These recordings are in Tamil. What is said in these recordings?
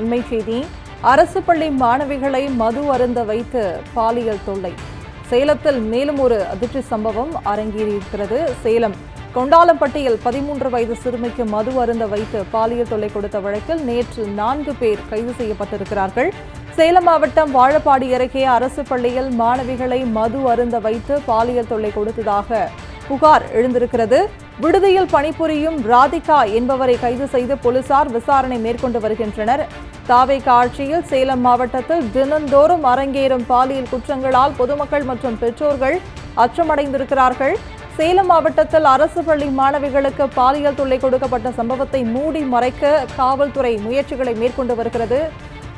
உண்மை செய்தி. அரசு பள்ளி மாணவிகளை மது அருந்த வைத்து பாலியல் தொல்லை. சேலத்தில் மேலும் ஒரு அதிர்ச்சி சம்பவம் அரங்கேறியிருக்கிறது. சேலம் கொண்டாலம்பட்டியில் 13 வயது சிறுமிக்கு மது அருந்த வைத்து பாலியல் தொல்லை கொடுத்த வழக்கில் நேற்று 4 பேர் கைது செய்யப்பட்டிருக்கிறார்கள். சேலம் மாவட்டம் வாழப்பாடி அருகே அரசு பள்ளியில் மாணவிகளை மது அருந்த வைத்து பாலியல் தொல்லை கொடுத்ததாக புகார் எழுந்திருக்கிறது. விடுதியில் பணிபுரியும் ராதிகா என்பவரை கைது செய்து போலீசார் விசாரணை மேற்கொண்டு வருகின்றனர். தாவேக ஆட்சியில் சேலம் மாவட்டத்தில் தினந்தோறும் அரங்கேறும் பாலியல் குற்றங்களால் பொதுமக்கள் மற்றும் பெற்றோர்கள் அச்சமடைந்திருக்கிறார்கள். சேலம் மாவட்டத்தில் அரசு பள்ளி மாணவிகளுக்கு பாலியல் தொல்லை கொடுக்கப்பட்ட சம்பவத்தை மூடி மறைக்க காவல்துறை முயற்சிகளை மேற்கொண்டு வருகிறது.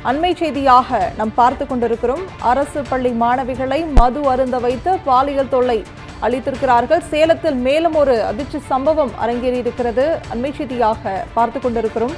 அண்மை செய்தியாக நாம் பார்த்து கொண்டிருக்கிறோம். அரசு பள்ளி மாணவிகளை மது அருந்த வைத்து பாலியல் தொல்லை அளித்திருக்கிறார்கள். சேலத்தில் மேலும் ஒரு அதிர்ச்சி சம்பவம் அரங்கேறியிருக்கிறது. அண்மை செய்தியாக பார்த்து கொண்டிருக்கிறோம்.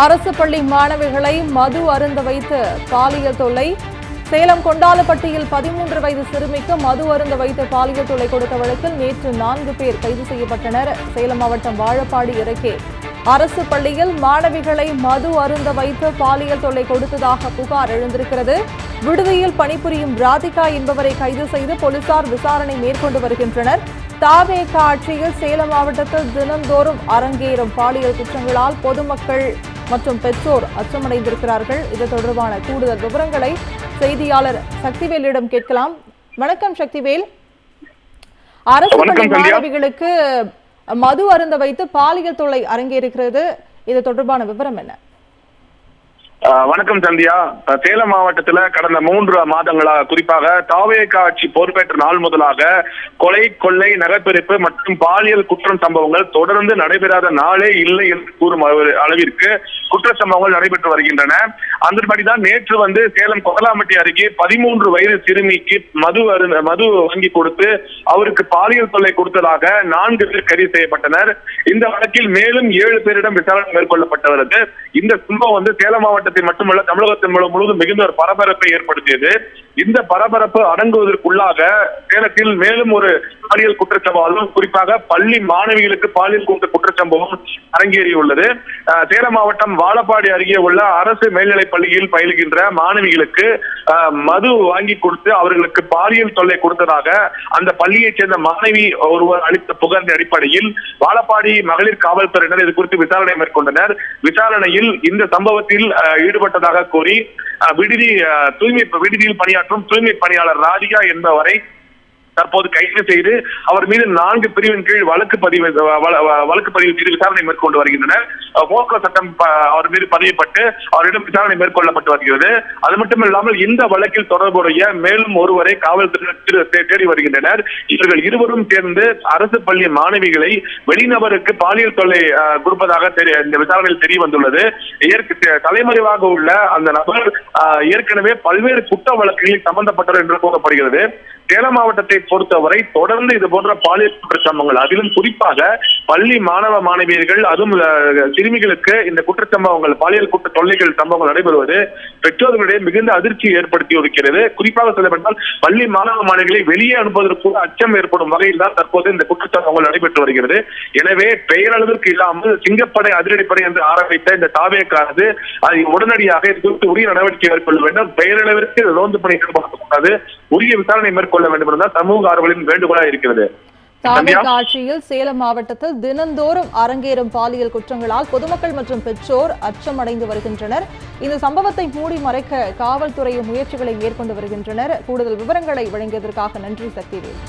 அரசு பள்ளி மாணவிகளை மது அருந்த வைத்து பாலியல் தொல்லை. சேலம் கொண்டாலப்பட்டியில் 13 வயது சிறுமிக்கு மது அருந்த வைத்து பாலியல் தொல்லை கொடுத்த வழக்கில் நேற்று 4 பேர் கைது செய்யப்பட்டனர். சேலம் மாவட்டம் வாழப்பாடி அருகே அரசு பள்ளியில் மாணவிகளை மது அருந்த வைத்து பாலியல் தொல்லை கொடுத்ததாக புகார் எழுந்திருக்கிறது. விடுதியில் பணிபுரியும் ராதிகா என்பவரை கைது செய்து போலீசார் விசாரணை மேற்கொண்டு வருகின்றனர். தாவேக ஆட்சியில் சேலம் மாவட்டத்தில் தினந்தோறும் அரங்கேறும் பாலியல் குற்றங்களால் பொதுமக்கள் மற்றும் பெற்றோர் அச்சமடைந்திருக்கிறார்கள். இது தொடர்பான கூடுதல் விவரங்களை செய்தியாளர் சக்திவேலிடம் கேட்கலாம். வணக்கம் சக்திவேல். அரசு பள்ளி மாணவிகளுக்கு மது அருந்த வைத்து பாலியல் தொல்லை அரங்கேறுகிறது. இது தொடர்பான விவரம் என்ன? வணக்கம் சந்தியா. சேலம் மாவட்டத்துல கடந்த 3 மாதங்களாக, குறிப்பாக தாவேக ஆட்சி பொறுப்பேற்ற நாள் முதலாக கொலை, கொள்ளை, நகைப்பிரிப்பு மற்றும் பாலியல் குற்றம் சம்பவங்கள் தொடர்ந்து நடைபெறாத நாளே இல்லை என்று கூறும் அளவிற்கு குற்ற சம்பவங்கள் நடைபெற்று வருகின்றன. அதன்படிதான் நேற்று சேலம் கொண்டாலம்பட்டி அருகே 13 வயது சிறுமிக்கு மது வாங்கி கொடுத்து அவருக்கு பாலியல் தொல்லை கொடுத்ததாக 4 பேர் கைது செய்யப்பட்டனர். இந்த வழக்கில் மேலும் 7 பேரிடம் விசாரணை மேற்கொள்ளப்பட்டவருக்கு இந்த சம்பவம் சேலம் மாவட்டத்தில் மட்டுமல்ல தமிழகத்தின் முழுவதும் மிகுந்த ஒரு பரபரப்பை ஏற்படுத்தியது. இந்த பரபரப்பு அடங்குவதற்குள்ளாக சேலத்தில் மேலும் ஒரு பாலியல் குற்றச்சம்பவம், குறிப்பாக பள்ளி மாணவிகளுக்கு பாலியல் குற்றச்சம்பவம் அரங்கேறியுள்ளது. சேலம் மாவட்டம் வாழப்பாடி அருகே உள்ள அரசு மேல்நிலைப் பள்ளியில் பயில்கின்ற மாணவிகளுக்கு மது வாங்கி கொடுத்து அவர்களுக்கு பாலியல் தொல்லை கொடுத்ததாக அந்த பள்ளியைச் சேர்ந்த மாணவி ஒருவர் அளித்த புகாரின் அடிப்படையில் வாழப்பாடி மகளிர் காவல்துறையினர் இது குறித்து விசாரணை மேற்கொண்டனர். விசாரணையில் இந்த சம்பவத்தில் ஈடுபட்டதாக கூறி விடுதியில் பணியாற்றும் தூய்மை பணியாளர் ராதிகா என்பவரை தற்போது கைது செய்து அவர் மீது 4 பிரிவின் கீழ் வழக்கு பதிவு செய்து விசாரணை மேற்கொண்டு வருகின்றனர். போக்சோ சட்டம் அவர் மீது பதியப்பட்டு அவரிடம் விசாரணை மேற்கொள்ளப்பட்டு வருகிறது. அது மட்டுமில்லாமல் இந்த வழக்கில் தொடர்புடைய மேலும் ஒருவரை காவல்துறையினர் தேடி வருகின்றனர். இவர்கள் இருவரும் சேர்ந்து அரசு பள்ளி மாணவிகளை வெளிநபருக்கு பாலியல் தொல்லை கொடுப்பதாக இந்த விசாரணையில் தெரிய வந்துள்ளது. தலைமறைவாக உள்ள அந்த நபர் ஏற்கனவே பல்வேறு குற்ற வழக்குகளில் சம்பந்தப்பட்டவர் என்று கூறப்படுகிறது. சேலம் மாவட்டத்தை பொறுத்தவரை தொடர்ந்து இது போன்ற பாலியல் குற்ற சம்பவங்கள், அதிலும் குறிப்பாக பள்ளி மாணவ மாணவியர்கள், அதுவும் சிறுமிகளுக்கு இந்த குற்றச்சம்பவங்கள், பாலியல் குற்ற தொல்லைகள் சம்பவங்கள் நடைபெறுவது பெற்றோர்களிடையே மிகுந்த அதிர்ச்சி ஏற்படுத்தி இருக்கிறது. குறிப்பாக சொல்லப்பட்டால் பள்ளி மாணவ மாணவிகளை வெளியே அனுப்புவதற்கு அச்சம் ஏற்படும் வகையில் தான் தற்போது இந்த குற்றச்சம்பவங்கள் நடைபெற்று வருகிறது. எனவே பெயரளவிற்கு இல்லாமல் சிங்கப்படை, அதிரடிப்படை என்று ஆரம்பித்த இந்த தாவேக்கானது அதை உடனடியாக இது குறித்து உரிய நடவடிக்கை மேற்கொள்ள வேண்டும். பெயரளவிற்கு ரோந்து பணி செயல்படுத்தக்கூடாது, உரிய விசாரணை மேற்கொள்ள வேண்டும் என்றுதான் சமூக ஆர்வலின் வேண்டுகோளாக இருக்கிறது. தாவேக ஆட்சியில் சேலம் மாவட்டத்தில் தினந்தோறும் அரங்கேறும் பாலியல் குற்றங்களால் பொதுமக்கள் மற்றும் பெற்றோர் அச்சமடைந்து வருகின்றனர். இந்த சம்பவத்தை மூடி மறைக்க காவல்துறை முயற்சிகளை மேற்கொண்டு வருகின்றனர். கூடுதல் விவரங்களை வழங்கியதற்காக நன்றி சக்திவேல்.